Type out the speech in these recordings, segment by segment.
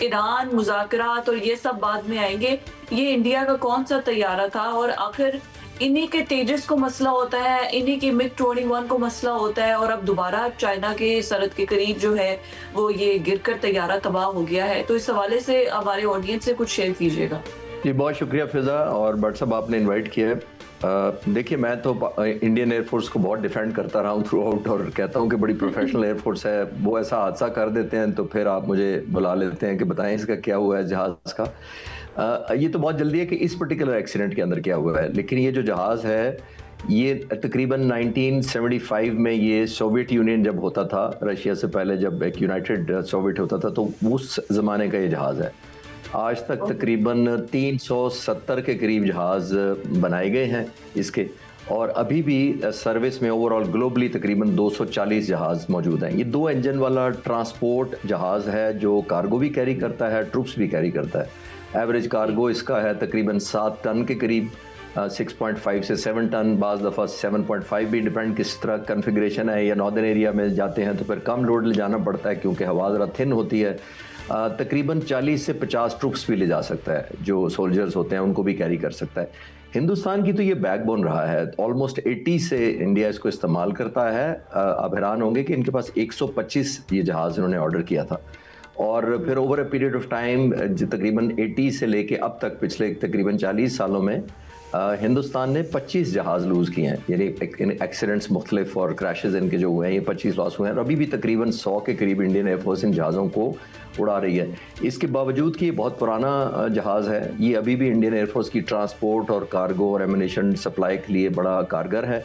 Iran, मुज़ाकरात और ये सब बाद में आएंगे। ये इंडिया का कौन सा तैयारा था? और आखिर इन्हीं के तेजस को मसला होता है, इन्हीं के मिग-21 को मसला होता है, और अब दोबारा चाइना के सरहद के करीब जो है वो ये गिरकर तैयारा तबाह हो गया है। तो इस हवाले से हमारे ऑडियंस से कुछ शेयर कीजिएगा। जी, बहुत शुक्रिया फ़िज़ा और बट साहब आपने इनवाइट किया है। देखिए, मैं तो इंडियन एयरफोर्स को बहुत डिफेंड करता रहा हूँ थ्रू आउट और कहता हूँ कि बड़ी प्रोफेशनल एयरफोर्स है। वो ऐसा हादसा कर देते हैं तो फिर आप मुझे बुला लेते हैं कि बताएं इसका क्या हुआ है जहाज़ का। ये तो बहुत जल्दी है कि इस पर्टिकुलर एक्सीडेंट के अंदर क्या हुआ है, लेकिन ये जो जहाज़ है ये तकरीबन 1975 में, ये सोवियत यूनियन जब होता था, रशिया से पहले जब एक यूनाइटेड सोवियत होता था, तो उस ज़माने का ये जहाज़ है। आज तक तकरीबन 370 के करीब जहाज़ बनाए गए हैं इसके, और अभी भी सर्विस में ओवरऑल ग्लोबली तकरीबन 240 जहाज़ मौजूद हैं। ये 2 इंजन वाला ट्रांसपोर्ट जहाज़ है जो कार्गो भी कैरी करता है, ट्रूप्स भी कैरी करता है। एवरेज कार्गो इसका है तकरीबन 7 टन के करीब, 6.5 से 7 टन, बाज़ दफ़ा 7.5 भी, डिपेंड किस तरह कन्फिग्रेशन है। या नॉर्दर्न एरिया में जाते हैं तो फिर कम लोड ले जाना पड़ता है क्योंकि हवा ज़रा थिन होती है। तकरीबन 40 से 50 ट्रुप्स भी ले जा सकता है, जो सोल्जर्स होते हैं उनको भी कैरी कर सकता है। हिंदुस्तान की तो ये बैकबोन रहा है, ऑलमोस्ट 80 से इंडिया इसको इस्तेमाल करता है। आप हैरान होंगे कि इनके पास 125 ये जहाज़ इन्होंने ऑर्डर किया था, और फिर over a period of time तकरीबन 80 से लेके अब तक पिछले तकरीबन 40 सालों में हिंदुस्तान ने 25 जहाज़ लूज़ किए हैं। यानी एक्सीडेंट्स मुख्तलिफ और क्रैशेज़ इनके जो हुए हैं, ये 25 लॉस हुए हैं, और अभी भी तकरीबन 100 के करीब इंडियन एयरफोर्स इन जहाज़ों को उड़ा रही है। इसके बावजूद कि ये बहुत पुराना जहाज़ है, ये अभी भी इंडियन एयरफोर्स की ट्रांसपोर्ट और कार्गो और एमिनेशन सप्लाई के लिए बड़ा कारगर है।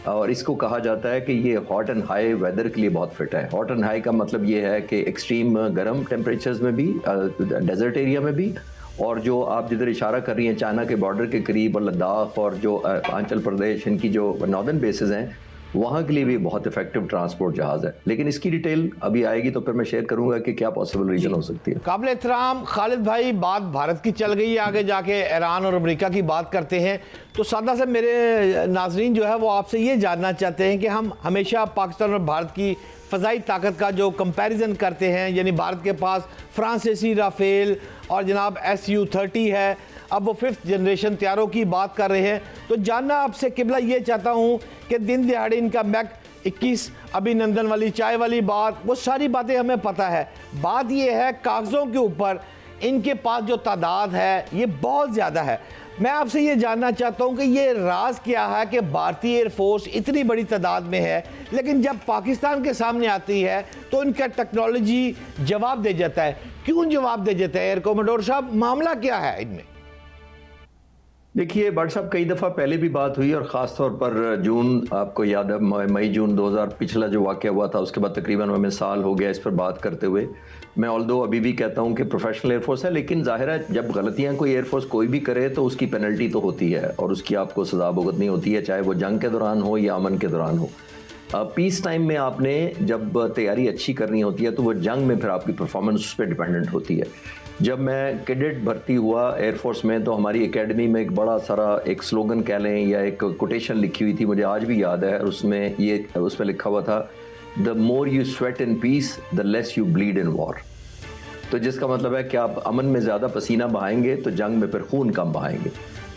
और इसको कहा जाता है कि ये हॉट एंड हाई वेदर के लिए बहुत फिट है। हॉट एंड हाई का मतलब ये है कि एक्सट्रीम गर्म टेम्परेचर्स में भी, डेजर्ट एरिया में भी, और जो आप जिधर इशारा कर रही हैं चाइना के बॉर्डर के करीब और लद्दाख और जो अरुणाचल प्रदेश, इनकी जो नॉर्दर्न बेसेस हैं, वहाँ के लिए भी बहुत इफेक्टिव ट्रांसपोर्ट जहाज़ है। लेकिन इसकी डिटेल अभी आएगी तो फिर मैं शेयर करूंगा कि क्या पॉसिबल रीजन हो सकती है। काबिल एहतराम खालिद भाई, बात भारत की चल गई है, आगे जाके ईरान और अमेरिका की बात करते हैं। तो सादा से मेरे नाजरीन जो है वो आपसे ये जानना चाहते हैं कि हम हमेशा पाकिस्तान और भारत की फ़ज़ाई ताकत का जो कंपैरिजन करते हैं, यानी भारत के पास फ्रांसीसी राफेल और जनाब SU-30 है, अब वो 5th जनरेशन तैयारों की बात कर रहे हैं। तो जानना आपसे किबला ये चाहता हूँ कि दिन दिहाड़े इनका मैक 21 अभिनंदन वाली चाय वाली बात, वो सारी बातें हमें पता है। बात ये है कागज़ों के ऊपर इनके पास जो तादाद है ये बहुत ज़्यादा है। मैं आपसे ये जानना चाहता हूँ कि ये राज क्या है कि भारतीय एयरफोर्स इतनी बड़ी तादाद में है, लेकिन जब पाकिस्तान के सामने आती है तो इनका टेक्नोलॉजी जवाब दे जाता है। क्यों जवाब दे जाता है एयर कमांडर साहब, मामला क्या है इनमें? देखिए बट साहब, कई दफ़ा पहले भी बात हुई, और ख़ास तौर पर जून, आपको याद है मई जून 2000 पिछला जो वाक़या हुआ था, उसके बाद तकरीबन हमें साल हो गया इस पर बात करते हुए। मैं ऑल्दो अभी भी कहता हूं कि प्रोफेशनल एयरफोर्स है, लेकिन जाहिर है जब गलतियां कोई एयरफोर्स कोई भी करे तो उसकी पेनल्टी तो होती है और उसकी आपको सज़ा भुगतनी होती है, चाहे वो जंग के दौरान हो या अमन के दौरान हो। पीस टाइम में आपने जब तैयारी अच्छी करनी होती है तो वो जंग में फिर आपकी परफॉर्मेंस उस पर डिपेंडेंट होती है। जब मैं कैडेट भर्ती हुआ एयरफोर्स में तो हमारी एकेडमी में एक बड़ा सारा एक स्लोगन कह लें या एक कोटेशन लिखी हुई थी, मुझे आज भी याद है। उसमें लिखा हुआ था, the more you sweat in peace the less you bleed in war. तो जिसका मतलब है कि आप अमन में ज़्यादा पसीना बहाएंगे तो जंग में फिर खून कम बहाएंगे।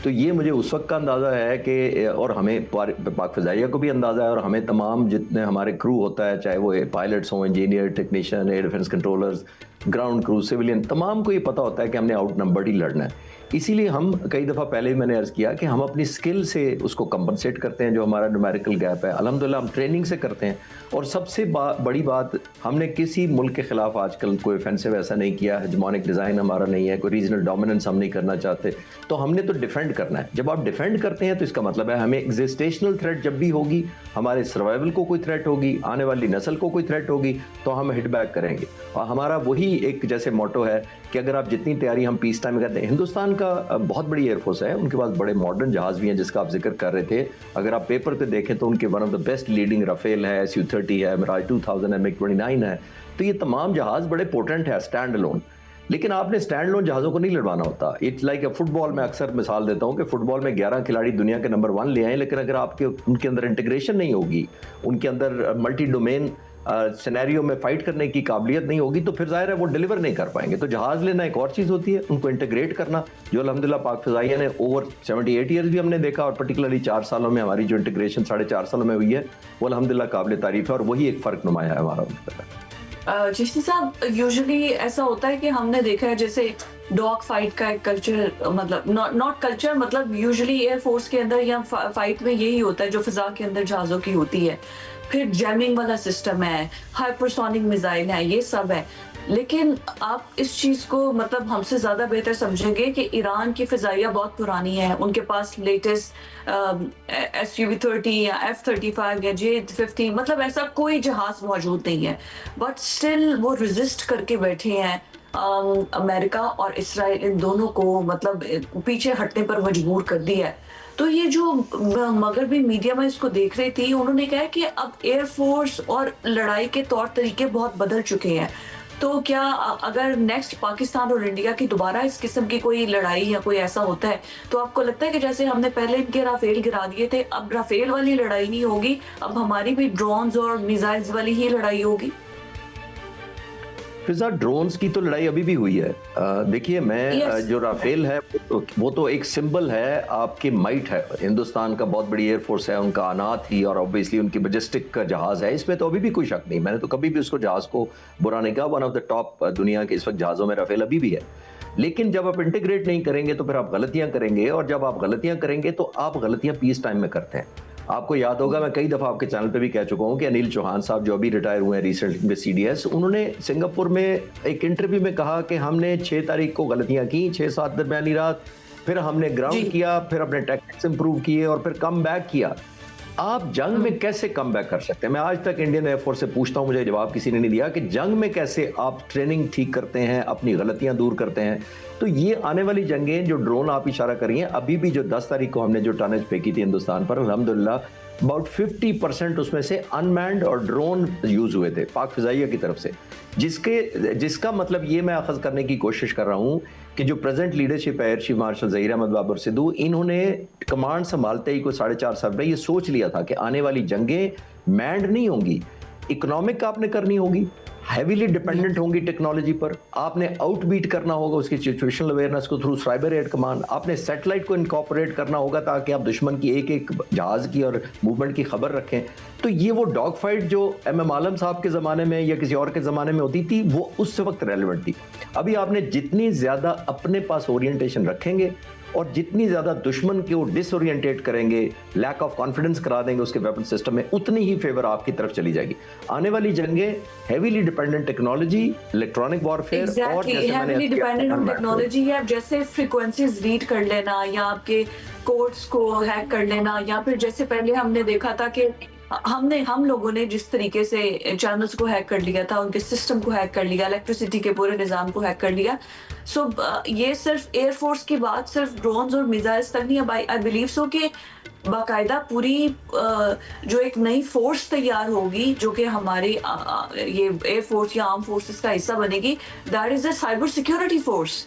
तो ये मुझे उस वक्त का अंदाज़ा है कि, और हमें पाक फ़िज़ाइया को भी अंदाज़ा है, और हमें तमाम जितने हमारे क्रू होता है, चाहे वो पायलट्स हों, engineer, technician, air defence controllers, ground crew, civilian, तमाम को ये पता होता है कि हमने आउट नंबर्ड ही लड़ना है। इसीलिए हम कई दफ़ा पहले भी मैंने अर्ज़ किया कि हम अपनी स्किल से उसको कंपनसेट करते हैं, जो हमारा न्यूमेरिकल गैप है अल्हम्दुलिल्लाह हम ट्रेनिंग से करते हैं। और सबसे बड़ी बात, हमने किसी मुल्क के ख़िलाफ़ आजकल कोई ऑफेंसिव ऐसा नहीं किया, हेजेमोनिक डिज़ाइन हमारा नहीं है, कोई रीजनल डोमिनेंस हम नहीं करना चाहते। तो हमने तो डिफेंड करना है। जब आप डिफेंड करते हैं तो इसका मतलब है हमें एग्जिस्टेशनल थ्रेट जब भी होगी, हमारे सर्वाइवल को कोई थ्रेट होगी, आने वाली नस्ल को कोई थ्रेट होगी, तो हम हिट बैक करेंगे। और हमारा वही एक जैसे मोटो है कि अगर आप जितनी तैयारी हम पीस टाइम में करते हैं, हिंदुस्तान का बहुत बड़ी एयरफोर्स है, उनके पास बड़े मॉडर्न जहाज़ भी हैं जिसका आप जिक्र कर रहे थे। अगर आप पेपर पे देखें तो उनके one of the best leading Rafale है, SU-30 है, मिराज 2000 है, MiG-29 है। तो ये तमाम जहाज़ बड़े पोटेंट है स्टैंड अलोन। लेकिन आपने स्टैंड अलोन जहाज़ों को नहीं लड़वाना होता। इट्स लाइक अ फुटबॉल में अक्सर मिसाल देता हूँ कि फुटबॉल में 11 खिलाड़ी दुनिया के नंबर 1 ले आए, लेकिन अगर आपके उनके अंदर इंटीग्रेशन नहीं होगी, उनके अंदर मल्टी डोमेन सिनेरियो में फाइट करने की काबिलियत नहीं होगी तो फिर जाहिर है वो डिलीवर नहीं कर पाएंगे। तो जहाज लेना एक और चीज़ होती है, उनको इंटीग्रेट करना, जो अल्हम्दुलिल्लाह पाक फ़िज़ाइया ने ओवर 78 ईयर्स भी हमने देखा, और पर्टिकुलरली 4 सालों में हमारी जो इंटीग्रेशन 4.5 सालों में हुई है वो अल्हम्दुलिल्लाह काबिल तारीफ़ है, और वही एक फ़र्क नुमाया है हमारा। जिसने साहब यूजुअली ऐसा होता है कि हमने देखा है जैसे डॉग फाइट का एक कल्चर, मतलब नॉट कल्चर, मतलब यूजुअली एयरफोर्स के अंदर या फाइट में यही होता है जो फिजा के अंदर जहाज़ों की होती है। फिर जैमिंग वाला सिस्टम है, हाइपरसोनिक मिसाइल है, ये सब है। लेकिन आप इस चीज़ को मतलब हमसे ज़्यादा बेहतर समझेंगे कि ईरान की फ़िज़ाइया बहुत पुरानी है, उनके पास लेटेस्ट SU-30 या F-35 या J-50 मतलब ऐसा कोई जहाज़ मौजूद नहीं है, बट स्टिल वो रेजिस्ट करके बैठे हैं। अमेरिका और इसराइल इन दोनों को मतलब पीछे हटने पर मजबूर कर दिया है। तो ये जो मगरबी मीडिया में इसको देख रही थी, उन्होंने कहा कि अब एयरफोर्स और लड़ाई के तौर तरीके बहुत बदल चुके हैं। तो क्या अगर नेक्स्ट पाकिस्तान और इंडिया की दोबारा इस किस्म की कोई लड़ाई या कोई ऐसा होता है, तो आपको लगता है कि जैसे हमने पहले इनके राफेल गिरा दिए थे, अब राफेल वाली लड़ाई नहीं होगी, अब हमारी भी ड्रोन्स और मिसाइल्स वाली ही लड़ाई होगी? फिजा ड्रोन्स की तो लड़ाई अभी भी हुई है। देखिए मैं जो राफेल है वो तो एक सिंबल है आपकी माइट है, हिंदुस्तान का बहुत बड़ी एयरफोर्स है, उनका आना थी और ऑब्वियसली उनकी बजिस्टिक का जहाज है, इसमें तो अभी भी कोई शक नहीं। मैंने तो कभी भी उसको जहाज को बुरा नहीं कहा, वन ऑफ द टॉप दुनिया के इस वक्त जहाज़ों में राफेल अभी भी है। लेकिन जब आप इंटीग्रेट नहीं करेंगे तो फिर आप गलतियां करेंगे, और जब आप गलतियां करेंगे तो आप गलतियां पीस टाइम में करते हैं। आपको याद होगा, मैं कई दफ़ा आपके चैनल पे भी कह चुका हूं कि अनिल चौहान साहब जो अभी रिटायर हुए हैं रिसेंटली में CDS, उन्होंने सिंगापुर में एक इंटरव्यू में कहा कि हमने 6 तारीख को गलतियां की, 6-7 दरमियानी रात, फिर हमने ग्राउंड किया, फिर अपने टैक्टिक्स इंप्रूव किए और फिर कम बैक किया। आप जंग में कैसे कम बैक कर सकते हैं? मैं आज तक इंडियन एयरफोर्स से पूछता हूं, मुझे जवाब किसी ने नहीं दिया कि जंग में कैसे आप ट्रेनिंग ठीक करते हैं, अपनी गलतियां दूर करते हैं। तो ये आने वाली जंगें जो ड्रोन आप इशारा कर रही हैं, अभी भी जो 10 तारीख को हमने जो टनेज फेंकी थी हिंदुस्तान पर, अल्हम्दुलिल्लाह अबाउट 50% उसमें से अनमैन्ड और ड्रोन यूज हुए थे पाक फिजाइया की तरफ से, जिसका मतलब ये मैं अखज़ करने की कोशिश कर रहा हूँ कि जो प्रेजेंट लीडरशिप है, air chief marshal Zaheer Ahmed Babar Sidhu, इन्होंने कमांड संभालते ही कोई 4.5 साल में ये सोच लिया था कि आने वाली जंगें मैंड नहीं होंगी, इकोनॉमिक आपने करनी होगी, हैवीली डिपेंडेंट होंगी टेक्नोलॉजी पर, आपने आउटबीट करना होगा उसकी सिचुएशनल अवेयरनेस को थ्रू साइबर एयर कमांड, आपने सैटेलाइट को इनकॉर्पोरेट करना होगा ताकि आप दुश्मन की एक एक जहाज़ की और मूवमेंट की खबर रखें। तो ये वो डॉग फाइट जो MM आलम साहब के ज़माने में या किसी और के ज़माने में होती थी, वो उस वक्त रेलिवेंट थी। अभी आपने जितनी ज़्यादा अपने पास ओरिएंटेशन रखेंगे और जितनी ज़्यादा दुश्मन को डिसओरिएंटेट करेंगे, लैक ऑफ कॉन्फिडेंस करा देंगे उसके वेपन सिस्टम में, उतनी ही फेवर आपकी तरफ चली जाएगी। आने वाली जंगें heavily dependent technology, electronic warfare और हैवीली डिपेंडेंट ऑन टेक्नोलॉजी है। जैसे फ्रीक्वेंसीज रीड कर लेना या आपके कोड्स को हैक कर लेना, या फिर जैसे पहले हमने देखा था कि हम लोगों ने जिस तरीके से चैनल्स को हैक कर लिया था, उनके सिस्टम को हैक कर लिया, इलेक्ट्रिसिटी के पूरे निज़ाम को हैक कर लिया। सो ये सिर्फ एयरफोर्स की बात सिर्फ ड्रोन्स और मिसाइल्स तक नहीं है। आई बिलीव सो कि बाकायदा पूरी जो एक नई फोर्स तैयार होगी जो कि हमारी ये एयरफोर्स या आर्म फोर्सेस का हिस्सा बनेगी, that is the cyber security force.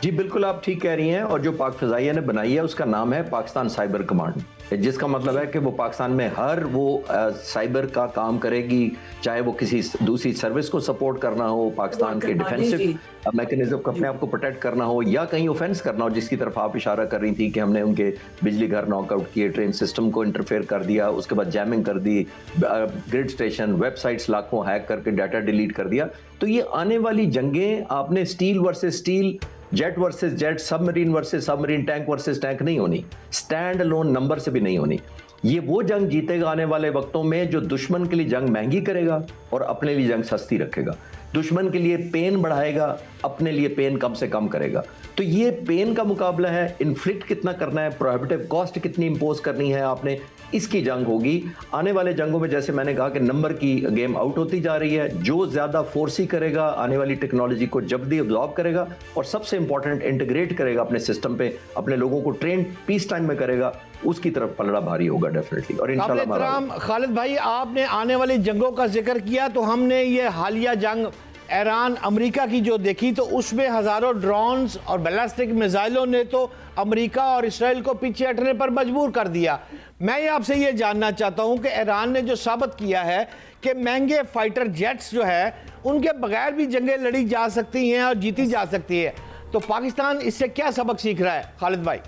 जी बिल्कुल, आप ठीक कह रही हैं। और जो पाक फिजाइया ने बनाई है उसका नाम है पाकिस्तान साइबर कमांड, जिसका मतलब है कि वो पाकिस्तान में हर वो साइबर का काम करेगी, चाहे वो किसी दूसरी सर्विस को सपोर्ट करना हो, पाकिस्तान के डिफेंसिव मैकेनिज्म को अपने आप को प्रोटेक्ट करना हो, या कहीं ऑफेंस करना हो, जिसकी तरफ आप इशारा कर रही थी कि हमने उनके बिजली घर नॉकआउट किए, ट्रेन सिस्टम को इंटरफेयर कर दिया, उसके बाद जैमिंग कर दी, ग्रिड स्टेशन, वेबसाइट्स लाखों हैक करके डाटा डिलीट कर दिया। तो ये आने वाली जंगें आपने steel versus steel, jet versus jet, submarine versus submarine, tank versus tank नहीं होनी, स्टैंड अलोन नंबर से भी नहीं होनी। ये वो जंग जीतेगा आने वाले वक्तों में जो दुश्मन के लिए जंग महंगी करेगा और अपने लिए जंग सस्ती रखेगा। दुश्मन के लिए पेन बढ़ाएगा, अपने लिए पेन कम से कम करेगा। तो ये पेन का मुकाबला है, इन्फ्लिक्ट कितना करना है, प्रोहिबिटिव कॉस्ट कितनी इंपोज करनी है आपने, इसकी जंग होगी। आने वाले जंगों में जैसे मैंने कहा कि नंबर की गेम आउट होती जा रही है, जो ज्यादा फोर्सी करेगा आने वाली टेक्नोलॉजी को जल्दी अब्जॉर्ब करेगा और सबसे इंपॉर्टेंट इंटीग्रेट करेगा अपने सिस्टम पे, अपने लोगों को ट्रेन पीस टाइम में करेगा, उसकी तरफ पलड़ा भारी होगा डेफिनेटली। और इंशाल्लाह खालिद भाई, आपने आने वाली जंगों का जिक्र किया, तो हमने ये हालिया जंग ईरान अमेरिका की जो देखी तो उसमें हज़ारों ड्रोन्स और बैलिस्टिक मिसाइलों ने तो अमेरिका और इसराइल को पीछे हटने पर मजबूर कर दिया। मैं ये आपसे ये जानना चाहता हूँ कि ईरान ने जो साबित किया है कि महंगे फाइटर जेट्स जो है उनके बगैर भी जंगें लड़ी जा सकती हैं और जीती जा सकती है, तो पाकिस्तान इससे क्या सबक सीख रहा है खालिद भाई?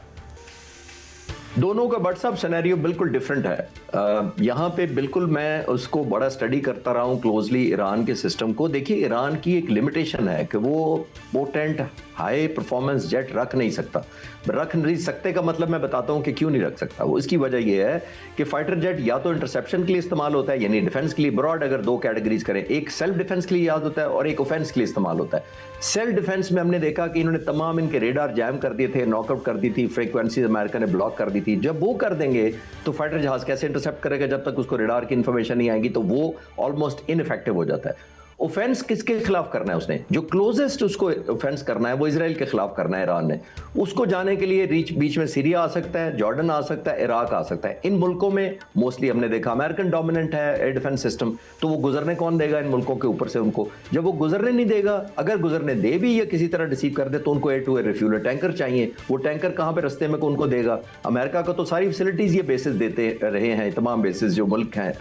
दोनों का व्हाट्सएप सिनेरियो बिल्कुल डिफरेंट है। यहाँ पे बिल्कुल मैं उसको बड़ा स्टडी करता रहा हूँ क्लोजली ईरान के सिस्टम को। देखिए, ईरान की एक लिमिटेशन है कि वो पोटेंट हाई परफॉर्मेंस जेट रख नहीं सकते का मतलब मैं बताता हूँ कि क्यों नहीं रख सकता। वो इसकी वजह ये है कि फाइटर जेट या तो इंटरसेप्शन के लिए इस्तेमाल होता है, यानी डिफेंस के लिए ब्रॉड अगर दो कैटेगरीज करें, एक सेल्फ डिफेंस के लिए याद होता है और एक ऑफेंस के लिए इस्तेमाल होता है। सेल्फ डिफेंस में हमने देखा कि इन्होंने तमाम इनके रेडार जैम कर दिए थे, नॉकआउट कर दी थी, फ्रीक्वेंसीज अमेरिका ने ब्लॉक कर दी थी। जब वो कर देंगे तो फाइटर जहाज कैसे इंटरसेप्ट करेगा? जब तक उसको रेडार की इंफॉर्मेशन नहीं आएगी, तो वो ऑलमोस्ट इनइफेक्टिव हो जाता है। ऑफेंस किसके खिलाफ करना है? उसने जो क्लोजेस्ट उसको ऑफेंस करना है वो इजराइल के खिलाफ करना है ईरान ने। उसको जाने के लिए बीच में सीरिया आ सकता है, जॉर्डन आ सकता है, इराक आ सकता है। इन मुल्कों में मोस्टली हमने देखा अमेरिकन डोमिनेंट है एयर डिफेंस सिस्टम, तो वो गुजरने कौन देगा इन मुल्कों के ऊपर से उनको? जब वो गुजरने नहीं देगा, अगर गुजरने दे भी या किसी तरह रिसीव कर दे, तो उनको air to air refueler tanker चाहिए। वो टैंकर कहाँ पे रस्ते में उनको देगा? अमेरिका को तो सारी फैसिलिटीज ये बेसिस देते रहे हैं, तमाम बेसिस जो मुल्क हैं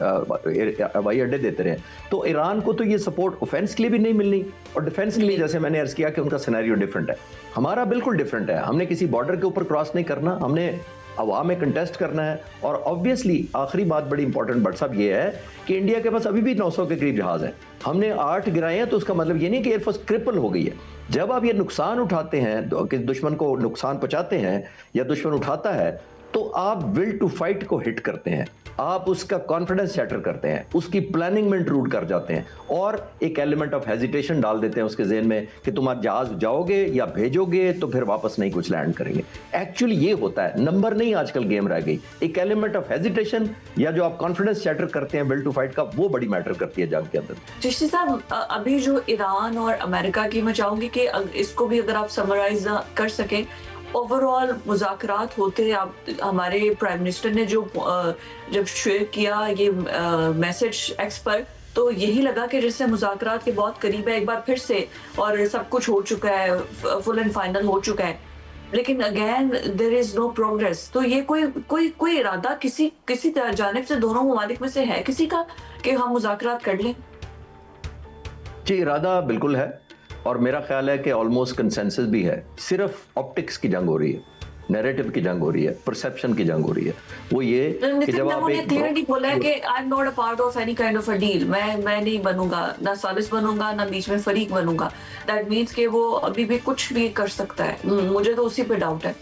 हवाई अड्डे देते रहे। तो ईरान को तो ये सपोर्ट ऑफेंस के लिए भी नहीं मिलनी, और डिफेंस के लिए जैसे मैंने अर्ज किया कि उनका सिनेरियो डिफरेंट है, हमारा बिल्कुल डिफरेंट है। हमने किसी बॉर्डर के ऊपर क्रॉस नहीं करना, हमने हवा में कंटेस्ट करना है। और ऑब्वियसली आखिरी बात बड़ी इंपॉर्टेंट व्हाट्सएप ये है कि इंडिया के पास अभी भी 900 के करीब जहाज हैं। हमने 8 गिराए हैं, तो उसका मतलब ये नहीं कि एयरफोर्स क्रिपल हो गई है। जब आप ये नुकसान उठाते हैं, कि दुश्मन को नुकसान पहुंचाते हैं या दुश्मन उठाता है, तो आप विल टू फाइट को हिट करते हैं, आप उसका कॉन्फिडेंस शैटर करते हैं, उसकी प्लानिंग में इंट्रूड कर जाते हैं और एक एलिमेंट ऑफ हेजिटेशन डाल देते हैं उसके ज़हन में कि तुम आज जहाज जाओगे या भेजोगे तो फिर वापस नहीं कुछ लैंड करेंगे। एक्चुअली ये होता है, नंबर नहीं आजकल गेम रह गई। एक एलिमेंट ऑफ हेजिटेशन या जो आप कॉन्फिडेंस शैटर करते हैं विल टू फाइट का, वो बड़ी मैटर करती है जंग के अंदर। चिश्ती साहब, अभी जो ईरान और अमेरिका की, मैं चाहूंगी कि इसको भी अगर आप समराइज कर सकें, ओवरऑल मुज़ाकरात होते हैं। आप हमारे प्राइम मिनिस्टर ने जो जब शेयर किया ये मैसेज एक्स पर, तो यही लगा कि जैसे मुज़ाकरात के बहुत करीब है एक बार फिर से, और सब कुछ हो चुका है, फुल एंड फाइनल हो चुका है, लेकिन again there is no progress. तो ये कोई इरादा किसी जानिब से, दोनों ममालिक में से है किसी का कि हम मुज़ाकरात कर लें? जी, इरादा बिल्कुल है और मेरा ख्याल है कि ऑलमोस्ट कंसेंसस भी है। सिर्फ ऑप्टिक्स की जंग हो रही है, नैरेटिव की जंग हो रही है, परसेप्शन की जंग हो रही है। वो ये कि जब आप एक क्लियरली बोला है कि I am not a part of any kind of a deal, मैं नहीं बनूंगा, ना सालिस बनूंगा, ना बीच में फरीक बनूंगा। दैट मींस कि वो अभी भी कुछ भी कर सकता है। मुझे तो उसी पे डाउट है।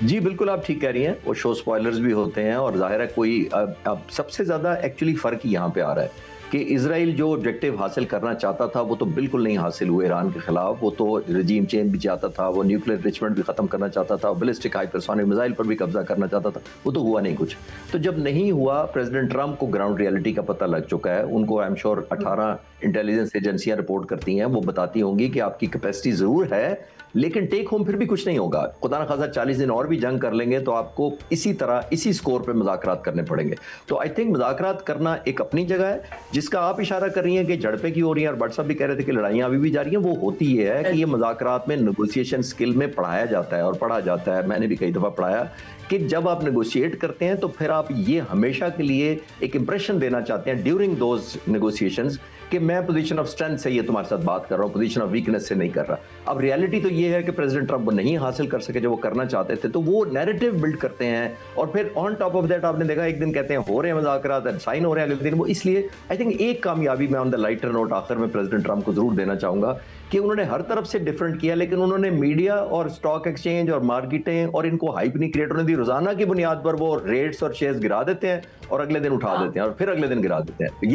जी बिल्कुल, आप ठीक कह रही हैं। वो शो स्पॉयलर्स भी होते हैं और जाहिर है कोई अब सबसे ज्यादा एक्चुअली फर्क यहाँ पे आ रहा है कि इजराइल जो ऑब्जेक्टिव हासिल करना चाहता था वो तो बिल्कुल नहीं हासिल हुए ईरान के खिलाफ। वो तो रजीम चेंज भी चाहता था, वो न्यूक्लियर रिचमेंट भी खत्म करना चाहता था, बैलिस्टिक हाइपरसोनिक मिसाइल पर भी कब्जा करना चाहता था, वो तो हुआ नहीं कुछ। तो जब नहीं हुआ, प्रेसिडेंट ट्रंप को ग्राउंड रियलिटी का पता लग चुका है। उनको आई एम श्योर 18 इंटेलिजेंस एजेंसियां रिपोर्ट करती हैं, वो बताती होंगी कि आपकी कैपेसिटी जरूर है लेकिन टेक होम फिर भी कुछ नहीं होगा। खुदा न खासा 40 दिन और भी जंग कर लेंगे तो आपको इसी तरह इसी स्कोर पे मुज़ाकरात करने पड़ेंगे। तो आई थिंक मुज़ाकरात करना एक अपनी जगह है, जिसका आप इशारा कर रही हैं कि झड़पें की हो रही हैं, और भट्ट साहब भी कह रहे थे कि लड़ाइयाँ अभी भी जा रही हैं। वो होती ये है कि ये मुज़ाकरात में नेगोशिएशन स्किल में पढ़ाया जाता है और पढ़ा जाता है। मैंने भी कई दफ़ा पढ़ाया कि जब आप नेगोशिएट करते हैं तो फिर आप ये हमेशा के लिए एक इंप्रेशन देना चाहते हैं ड्यूरिंग दोज नेगोशिएशंस कि मैं पोजीशन ऑफ स्ट्रेंथ से ये तुम्हारे साथ बात कर रहा हूँ, पोजीशन ऑफ वीकनेस से नहीं कर रहा। अब रियलिटी तो ये है कि प्रेसिडेंट ट्रंप वो नहीं हासिल कर सके जो वो करना चाहते थे, तो वो नैरेटिव बिल्ड करते हैं और फिर ऑन टॉप ऑफ दैट आपने देखा एक दिन कहते हैं हो रहे हैं मुज़ाकरात, साइन हो रहे हैं अगले दिन। वो इसलिए आई थिंक एक कामयाबी मैं ऑन द लाइटर नोट आखिर में प्रेसिडेंट ट्रंप को जरूर देना चाहूंगा कि उन्होंने हर तरफ से डिफरेंट किया, लेकिन उन्होंने मीडिया और स्टॉक एक्सचेंज और मार्केटें और इनको हाइप नहीं क्रिएट होने दी। रोजाना की बुनियाद पर वो रेट्स और शेयर्स गिरा देते हैं और अगले दिन उठा देते हैं और फिर अगले दिन गिरा देते हैं।